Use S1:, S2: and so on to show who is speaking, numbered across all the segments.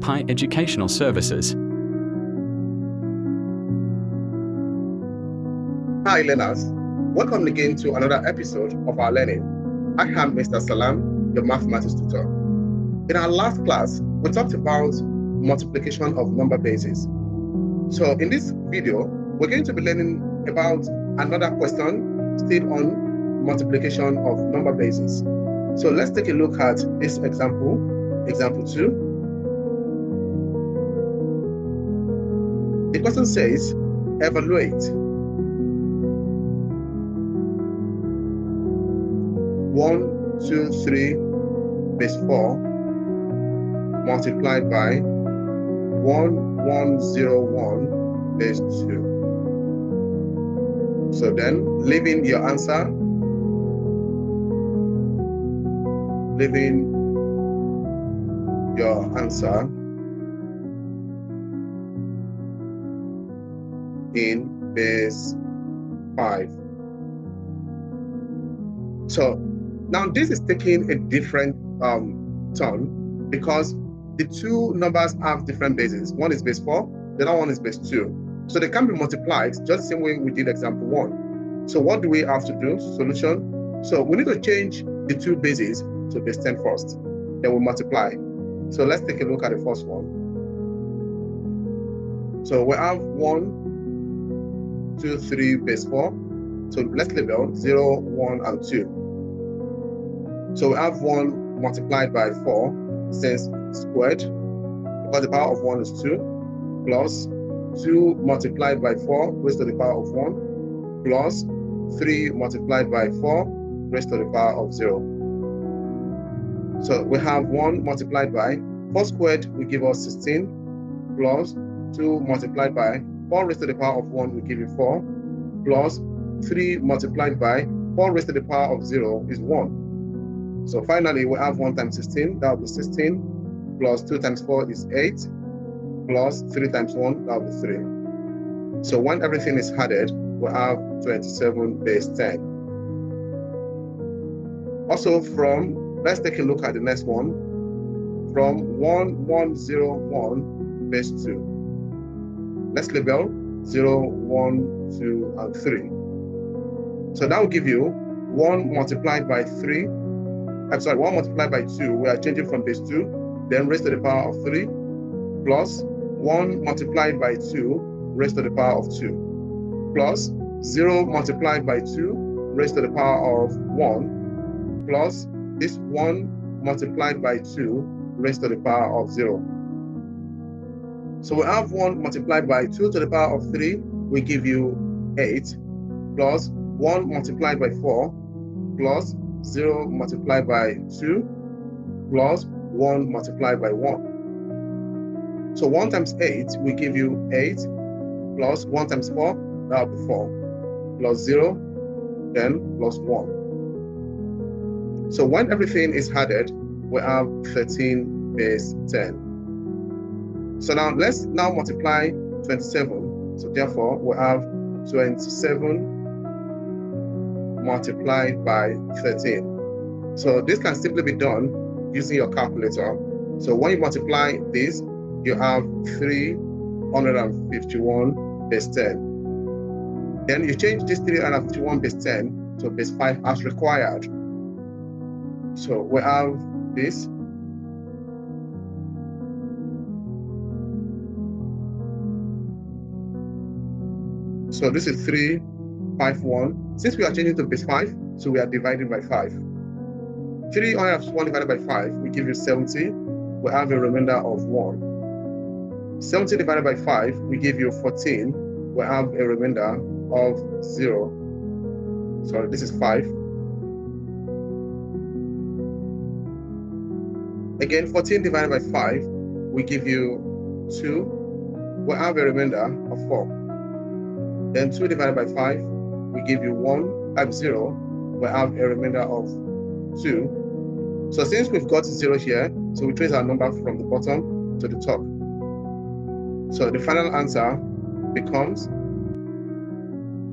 S1: Pi Educational Services.
S2: Hi learners, welcome again to another episode of our learning. I am Mr. Salam, your mathematics tutor. In our last class, we talked about multiplication of number bases. So in this video, we're going to be learning about another question still on multiplication of number bases. So let's take a look at this example 2. The question says, evaluate 1, 2, 3 base 4 multiplied by 1, 1, 0, 1 base 2. So then, leaving your answer, in base 5. So now this is taking a different turn because the two numbers have different bases. One is base 4, the other one is base 2. So they can be multiplied just the same way we did example 1. So what do we have to do? Solution. So we need to change the two bases to base 10 first. Then we multiply. So let's take a look at the first one. So we have 1, 2, 3 base 4. So let's label 0, 1, and 2. So we have 1 multiplied by 4, since squared, because the power of 1 is 2, plus 2 multiplied by 4 raised to the power of 1, plus 3 multiplied by 4 raised to the power of 0. So we have 1 multiplied by 4 squared will give us 16, plus 2 multiplied by 4 raised to the power of 1 will give you 4, plus 3 multiplied by 4 raised to the power of 0 is 1. So finally, we have 1 times 16, that will be 16, plus 2 times 4 is 8, plus 3 times 1, that will be 3. So when everything is added, we have 27 base 10. Also let's take a look at the next one, from 1, 1, 0, 1 base 2. Let's label 0, 1, 2, and 3. So that will give you 1 multiplied by 3. 1 multiplied by 2, we are changing from base 2, then raised to the power of 3, plus 1 multiplied by 2, raised to the power of 2, plus 0 multiplied by 2, raised to the power of 1, plus this 1 multiplied by 2, raised to the power of 0. So we have 1 multiplied by 2 to the power of 3, we give you 8, plus 1 multiplied by 4, plus 0 multiplied by 2, plus 1 multiplied by 1. So 1 times 8 will give you 8, plus 1 times 4, that will be 4, plus 0, then plus 1. So when everything is added, we have 13 base 10. So now let's multiply 27. So therefore, we have 27 multiplied by 13. So this can simply be done using your calculator. So when you multiply this, you have 351 base 10. Then you change this 351 base 10 to base 5 as required. So we have this. So this is 351. Since we are changing to base 5, so we are dividing by 5. 351 divided by 5 will give you 70. We have a remainder of 1. 70 divided by 5 will give you 14. We have a remainder of 0. Sorry, this is 5. Again, 14 divided by 5 will give you 2. We have a remainder of 4. Then 2 divided by 5 will give you 0. We have a remainder of 2. So since we've got 0 here, so we trace our number from the bottom to the top. So the final answer becomes,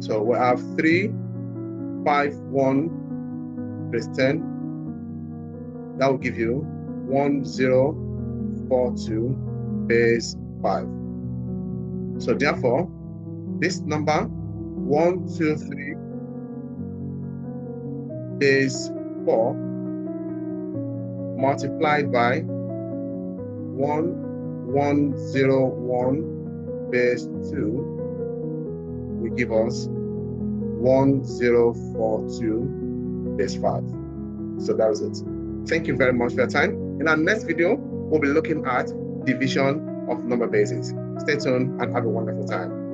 S2: so we have 351 base 10. That will give you 1042 base 5. So therefore, this number 123 base 4 multiplied by 1101 base 2 will give us 1042 base 5. So that was it. Thank you very much for your time. In our next video, we'll be looking at division of number bases. Stay tuned and have a wonderful time.